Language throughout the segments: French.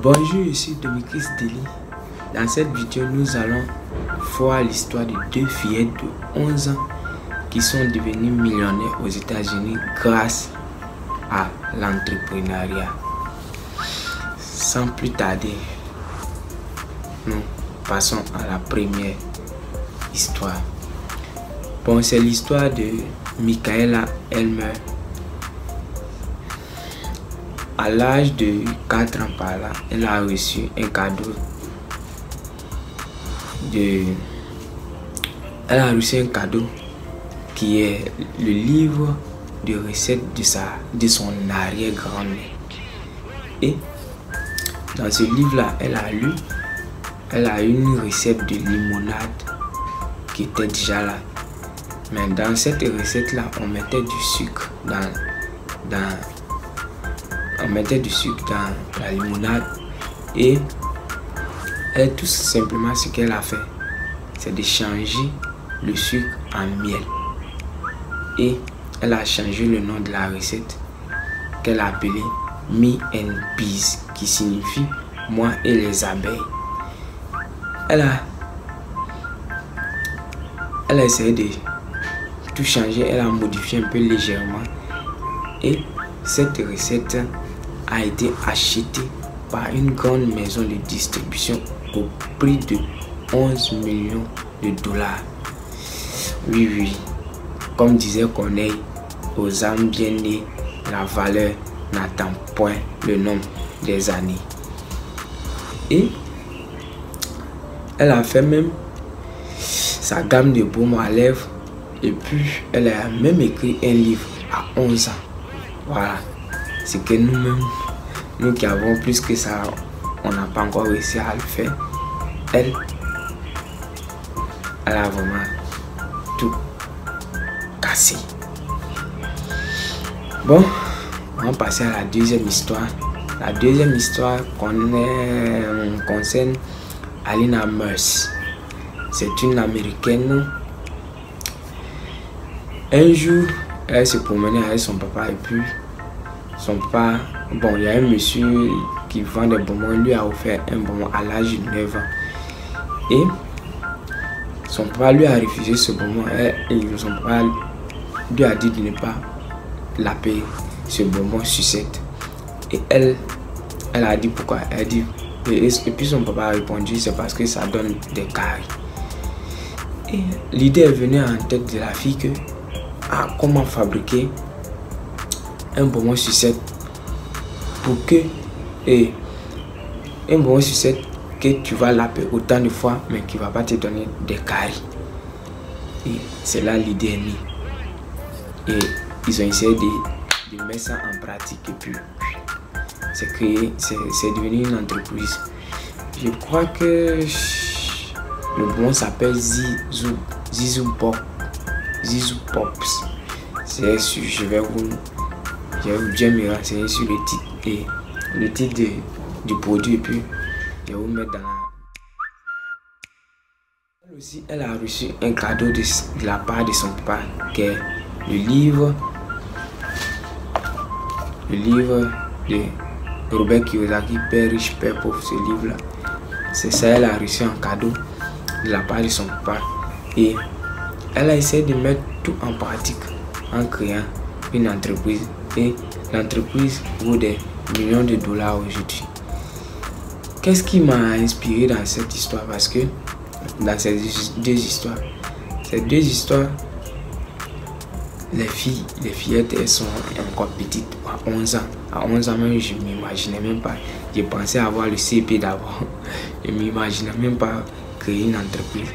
Bonjour, je suis Demetris Deli. Dans cette vidéo, nous allons voir l'histoire de deux fillettes de 11 ans qui sont devenues millionnaires aux États-Unis grâce à l'entrepreneuriat. Sans plus tarder, nous passons à la première histoire. Bon, c'est l'histoire de Michaela Elmer. À l'âge de 4 ans par là, elle a reçu un cadeau qui est le livre de recettes de son arrière-grand-mère. Et dans ce livre-là, elle a une recette de limonade qui était déjà là. Mais dans cette recette-là, on mettait du sucre dans la limonade, et tout simplement ce qu'elle a fait, c'est de changer le sucre en miel. Et elle a changé le nom de la recette qu'elle a appelée Me and Bees, qui signifie moi et les abeilles. Elle a essayé de tout changer, elle a modifié un peu légèrement, et cette recette a été achetée par une grande maison de distribution au prix de 11 millions de dollars. Oui, comme disait Corneille, aux âmes bien nées, la valeur n'attend point le nombre des années. Et elle a fait même sa gamme de baume à lèvres, et puis elle a même écrit un livre à 11 ans. Voilà, c'est que nous-mêmes, nous qui avons plus que ça, on n'a pas encore réussi à le faire. Elle a vraiment tout cassé. Bon, on va passer à la deuxième histoire. La deuxième histoire concerne Alina Murs. C'est une Américaine. Un jour, elle se promenait avec son papa, et puis son papa, bon, il y a un monsieur qui vend des bonbons, lui a offert un bonbon à l'âge de 9 ans. Et son papa lui a refusé ce bonbon, et son papa lui a dit de ne pas l'appeler ce bonbon sucette. Et elle a dit pourquoi. Elle dit, et puis son papa a répondu, c'est parce que ça donne des caries. Et l'idée est venue en tête de la fille que comment fabriquer un bonbon sucette pour que un bonbon sucette que tu vas laper autant de fois mais qui va pas te donner des caries. Et c'est là l'idée est née. Et ils ont essayé de mettre ça en pratique, et puis c'est devenu une entreprise. Je crois que le bonbon s'appelle Zizou Pops. Je vais bien me renseigner sur le titre et le titre du produit, et puis je vais vous mettre dans la... Elle aussi, elle a reçu un cadeau de la part de son papa, qui est le livre de Robert Kiyosaki, Père riche, Père pauvre. Ce livre-là, c'est ça, elle a reçu un cadeau de la part de son papa, et elle a essayé de mettre tout en pratique en créant une entreprise, et l'entreprise vaut des millions de dollars aujourd'hui. Qu'est-ce qui m'a inspiré dans cette histoire? Parce que dans ces deux histoires, les fillettes, elles sont encore petites, à 11 ans. À 11 ans même, je ne m'imaginais même pas. J'ai pensé avoir le CP d'abord. Je ne m'imaginais même pas créer une entreprise.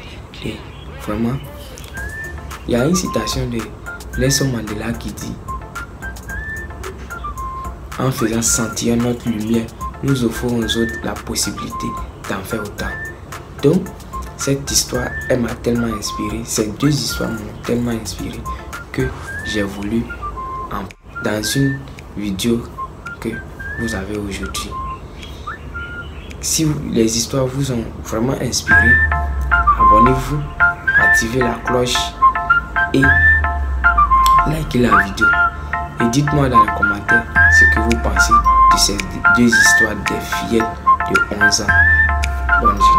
Et vraiment, il y a une citation de Nelson Mandela qui dit: en faisant sentir notre lumière, nous offrons aux autres la possibilité d'en faire autant. Donc, cette histoire, elle m'a tellement inspiré. Ces deux histoires m'ont tellement inspiré que j'ai voulu dans une vidéo que vous avez aujourd'hui. Si les histoires vous ont vraiment inspiré, abonnez-vous, activez la cloche et likez la vidéo. Et dites-moi dans les commentaires ce que vous pensez de ces deux histoires des fillettes de 11 ans. Bonne journée.